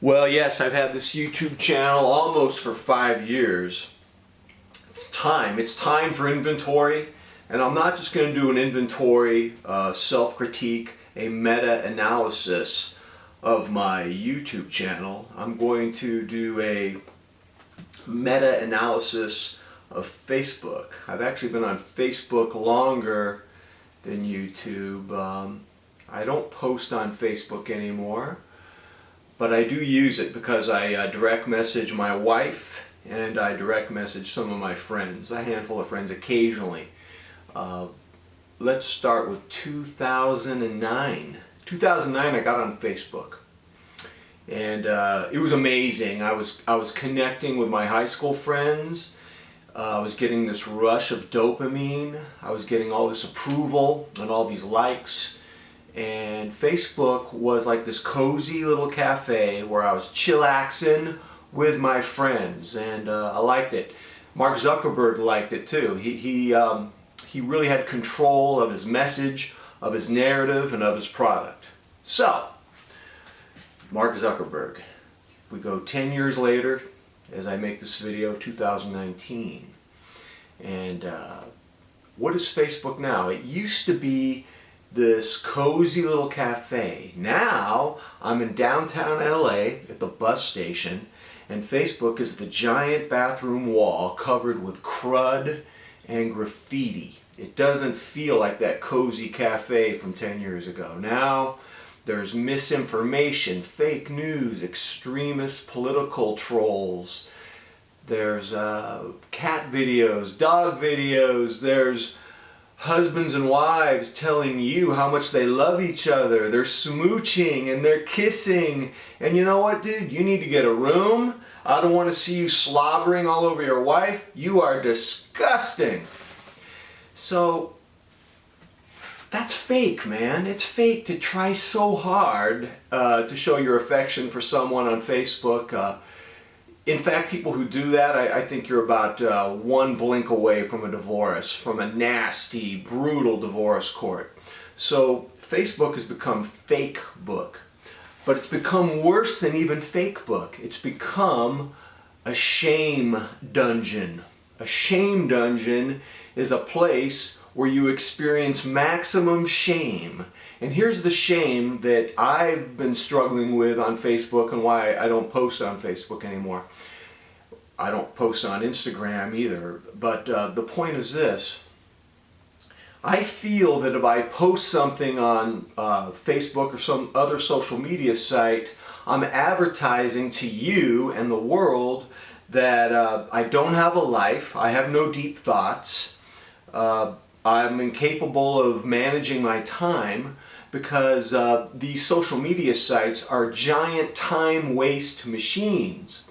Well, yes, I've had this YouTube channel almost for 5 years. It's time. It's time for inventory. And I'm not just going to do an inventory, self-critique, a meta-analysis of my YouTube channel. I'm going to do a meta-analysis of Facebook. I've actually been on Facebook longer than YouTube. I don't post on Facebook anymore, but I do use it because I direct message my wife and I direct message some of my friends, a handful of friends occasionally. Let's start with 2009. 2009 I got on Facebook, and it was amazing. I was connecting with my high school friends. I was getting this rush of dopamine. I was getting all this approval and all these likes. And Facebook was like this cozy little cafe where I was chillaxing with my friends, and I liked it. Mark Zuckerberg liked it too. He really had control of his message, of his narrative, and of his product. So, Mark Zuckerberg. We go 10 years later, as I make this video, 2019. And what is Facebook now? It used to be this cozy little cafe. Now I'm in downtown LA at the bus station, and Facebook is the giant bathroom wall covered with crud and graffiti. It doesn't feel like that cozy cafe from 10 years ago. Now there's misinformation, fake news, extremist political trolls. There's cat videos, dog videos. There's husbands and wives telling you how much they love each other. They're smooching and they're kissing. And you know what, dude? You need to get a room. I don't want to see you slobbering all over your wife. You are disgusting. So that's fake, man. It's fake to try so hard to show your affection for someone on Facebook. In fact, people who do that, I think you're about one blink away from a divorce, from a nasty, brutal divorce court. So Facebook has become fake book. But it's become worse than even fake book. It's become a shame dungeon. A shame dungeon is a place where you experience maximum shame. And here's the shame that I've been struggling with on Facebook and why I don't post on Facebook anymore. I don't post on Instagram either. But the point is this. I feel that if I post something on Facebook or some other social media site, I'm advertising to you and the world that I don't have a life, I have no deep thoughts, I'm incapable of managing my time, because these social media sites are giant time waste machines.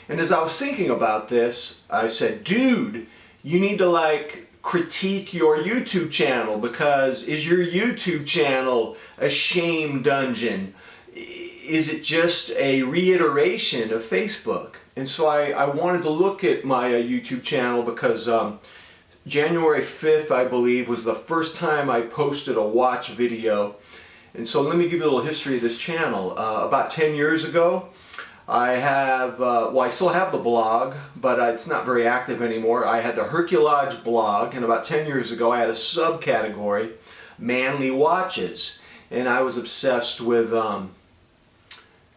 And as I was thinking about this, I said, dude, you need to critique your YouTube channel, because is your YouTube channel a shame dungeon? Is it just a reiteration of Facebook? And so I wanted to look at my YouTube channel because January 5th, I believe, was the first time I posted a watch video. And so let me give you a little history of this channel. About 10 years ago, I still have the blog, but it's not very active anymore. I had the Herculodge blog, and about 10 years ago I had a subcategory, manly watches. And I was obsessed with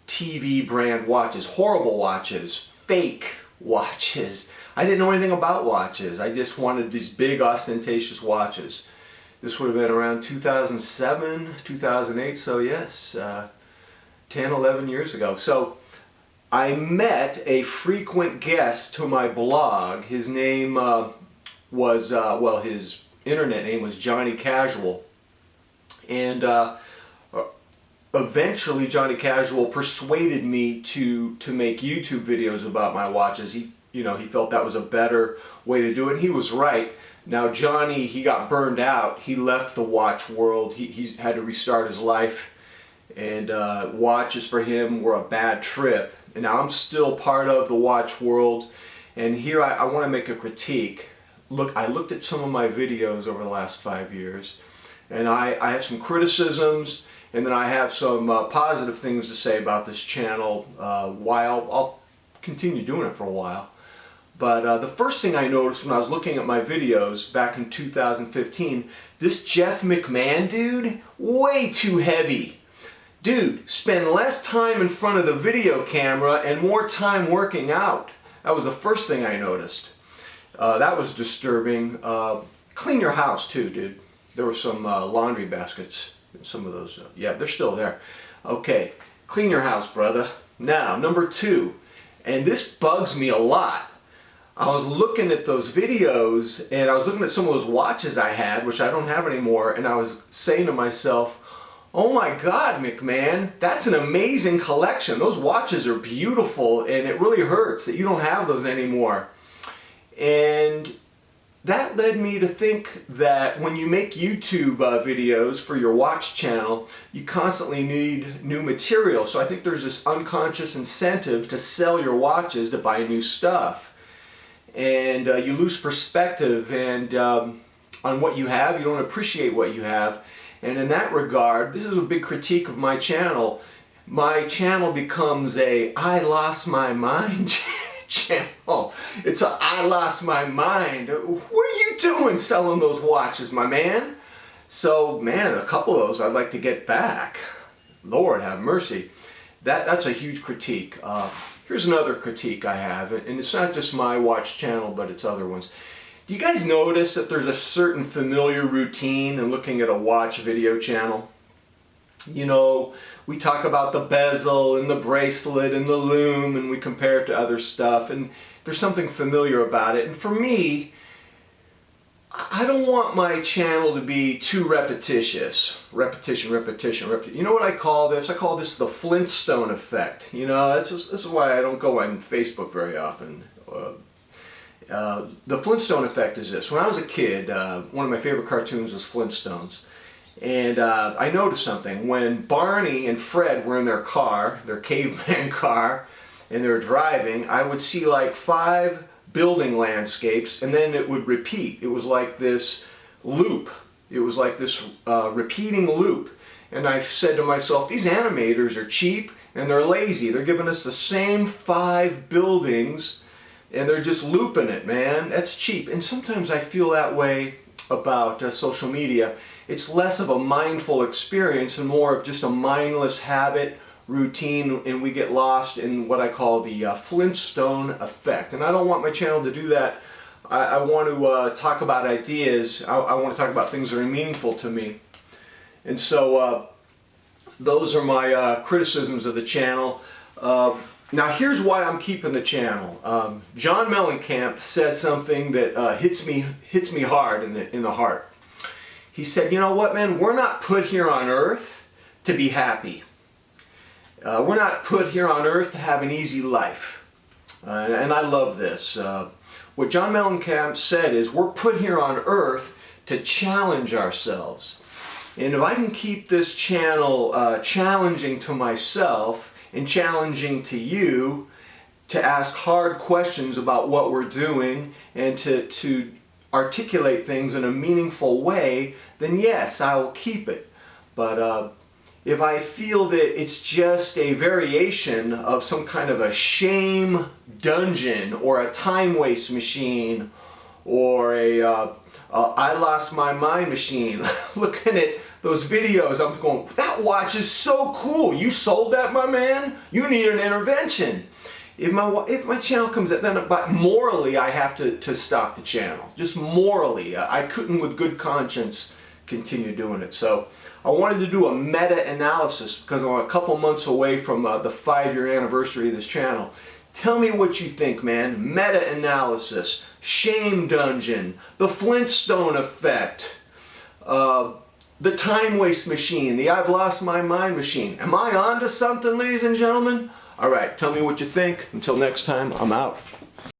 TV brand watches, horrible watches, fake watches. I didn't know anything about watches. I just wanted these big ostentatious watches. This would have been around 2007, 2008, so yes, 10, 11 years ago. So I met a frequent guest to my blog. His name his internet name was Johnny Casual. And eventually Johnny Casual persuaded me to make YouTube videos about my watches. He felt that was a better way to do it, and he was right. Now Johnny, he got burned out. He left the watch world. He had to restart his life, and watches for him were a bad trip. And now I'm still part of the watch world, and here I want to make a critique. Look, I looked at some of my videos over the last 5 years, and I have some criticisms, and then I have some positive things to say about this channel while I'll continue doing it for a while. But the first thing I noticed when I was looking at my videos back in 2015, this Jeff McMahon dude, way too heavy. Dude, spend less time in front of the video camera and more time working out. That was the first thing I noticed. That was disturbing. Clean your house too, dude. There were some laundry baskets. Some of those, yeah, they're still there. Okay, clean your house, brother. Now, number 2, and this bugs me a lot. I was looking at those videos, and I was looking at some of those watches I had, which I don't have anymore, and I was saying to myself, oh my God, McMahon, that's an amazing collection. Those watches are beautiful, and it really hurts that you don't have those anymore. And that led me to think that when you make YouTube videos for your watch channel, you constantly need new material. So I think there's this unconscious incentive to sell your watches to buy new stuff. And you lose perspective and on what you have. You don't appreciate what you have. And in that regard, this is a big critique of my channel. My channel becomes a I lost my mind channel. It's a I lost my mind. What are you doing selling those watches, my man? So, man, a couple of those I'd like to get back. Lord have mercy. That's a huge critique. Here's another critique I have, and it's not just my watch channel, but it's other ones. Do you guys notice that there's a certain familiar routine in looking at a watch video channel? You know, we talk about the bezel and the bracelet and the lume, and we compare it to other stuff, and there's something familiar about it. And for me, I don't want my channel to be too repetitious. Repetition. You know what I call this? I call this the Flintstone effect. You know, this is why I don't go on Facebook very often. The Flintstone effect is this. When I was a kid, one of my favorite cartoons was Flintstones. And I noticed something. When Barney and Fred were in their car, their caveman car, and they were driving, I would see like 5 building landscapes, and then it would repeat. It was like this loop. It was like this repeating loop. And I said to myself, these animators are cheap and they're lazy. They're giving us the same 5 buildings and they're just looping it, man. That's cheap. And sometimes I feel that way about social media. It's less of a mindful experience and more of just a mindless habit, routine, and we get lost in what I call the Flintstone effect. And I don't want my channel to do that. I want to talk about ideas. I want to talk about things that are meaningful to me. And so those are my criticisms of the channel. Now here's why I'm keeping the channel. John Mellencamp said something that hits me hard in the heart. He said, you know what, man, we're not put here on earth to be happy. We're not put here on earth to have an easy life. And I love this. What John Mellencamp said is we're put here on earth to challenge ourselves. And if I can keep this channel challenging to myself and challenging to you to ask hard questions about what we're doing and to articulate things in a meaningful way, then yes, I will keep it. But if I feel that it's just a variation of some kind of a shame dungeon or a time waste machine or a I lost my mind machine, looking at those videos, I'm going, that watch is so cool. You sold that, my man? You need an intervention. If my channel comes out, then but morally I have to stop the channel. Just morally. I couldn't with good conscience continue doing it. So I wanted to do a meta-analysis because I'm a couple months away from the 5-year anniversary of this channel. Tell me what you think, man. Meta-analysis, shame dungeon, the Flintstone effect, the time waste machine, the I've lost my mind machine. Am I onto something, ladies and gentlemen? All right, tell me what you think. Until next time, I'm out.